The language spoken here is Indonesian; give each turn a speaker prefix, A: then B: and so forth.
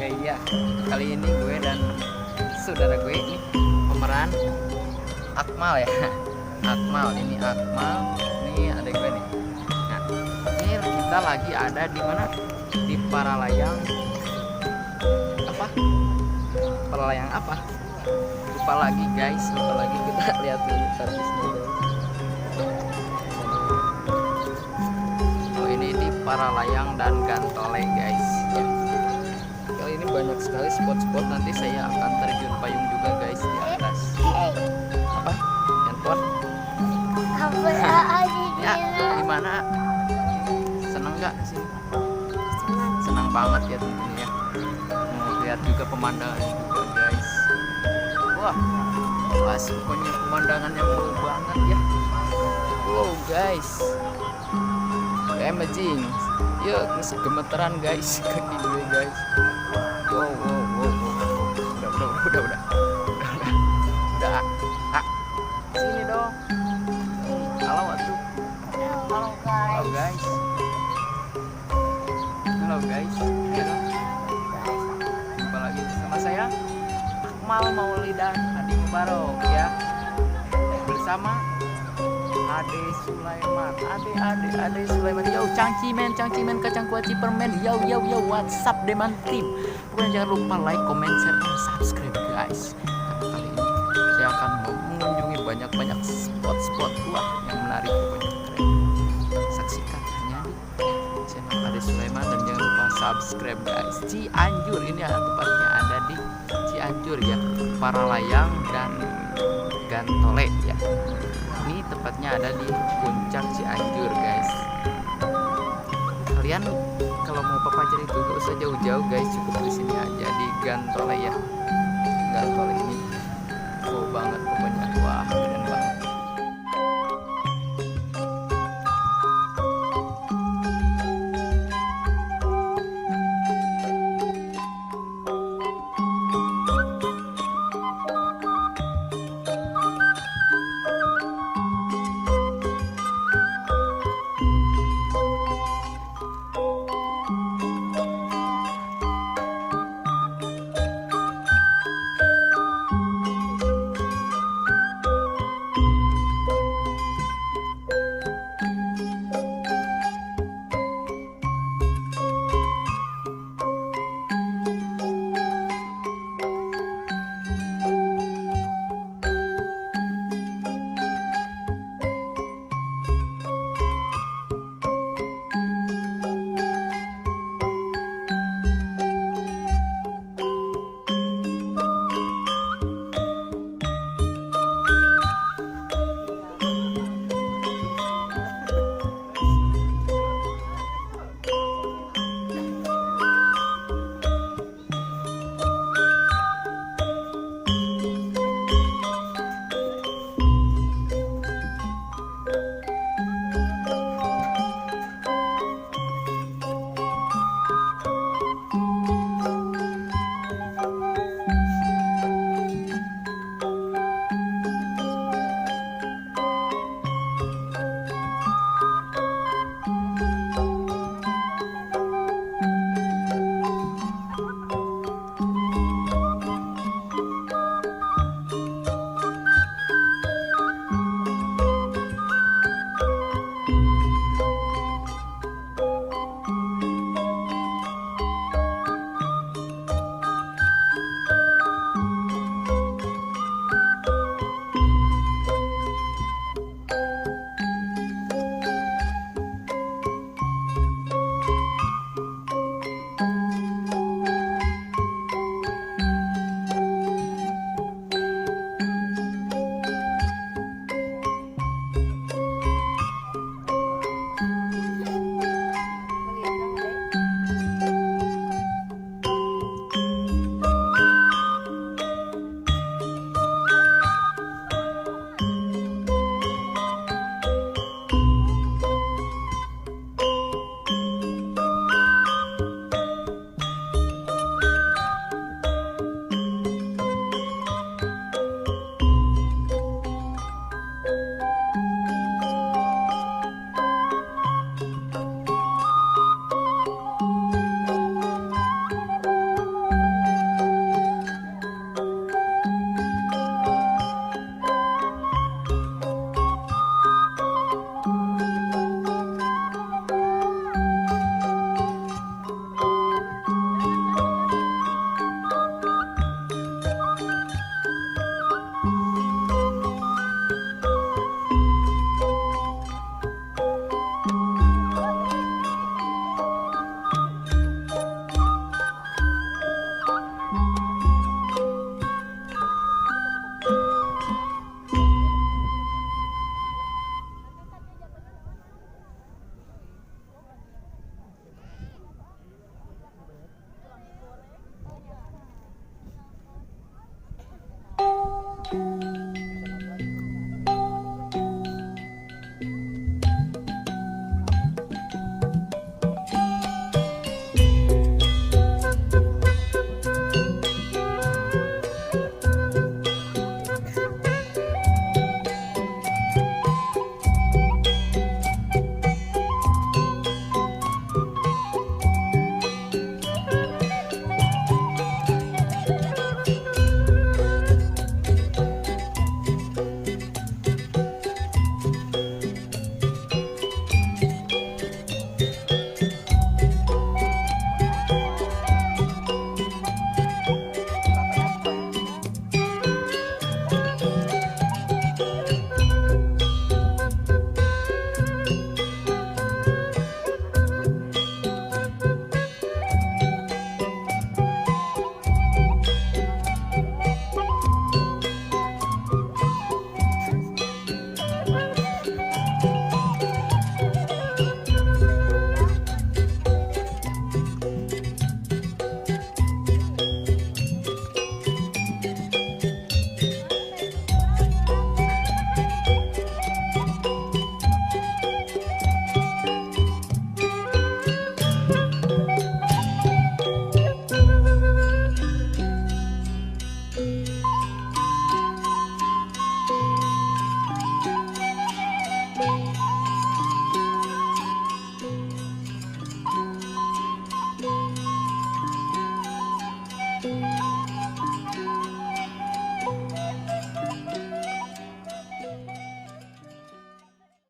A: Oke iya, kali ini gue dan saudara gue ini pemeran Akmal ya. Akmal, ini ada gue nih. Nah, ini kita lagi ada di mana? Di Paralayang apa? Paralayang apa? Lupa lagi guys, lupa lagi, kita lihat dulu servisnya dulu. Oh, ini di Paralayang dan Gantole guys ya. Kali ini banyak sekali spot-spot, nanti saya akan terjun payung juga guys di atas. Apa? Handphone? Ya, gimana? Seneng nggak sih? Senang banget ya tentunya. Mau lihat juga pemandangan juga guys. Wah, pas pokoknya pemandangannya wow banget ya. Wow guys, amazing. Yuk, gemeteran guys kaki gue guys. Wow. Udah. Ah, sini dong. Halo atuh. Halo guys. Halo guys. Jumpa lagi sama saya Akmal Maulidan Hadi Mubarok ya. Bersama Ade Sulaiman. Ade Sulaiman. Yo, cangcimen kacang kuaci permen. Yo, WhatsApp Deman Team. Pokoknya jangan lupa like, comment, share, dan subscribe guys. Kali ini saya akan mengunjungi banyak spot-spot wah yang menarik, pokoknya keren. Saksikan hanya di channel Ade Sulaiman dan jangan lupa subscribe guys. Cianjur, ini tepatnya ada di Cianjur ya. Paralayang dan Gantole ya. Ini tepatnya ada di puncak Cianjur guys. Kalian kalau mau papajar itu gak usah jauh-jauh guys, cukup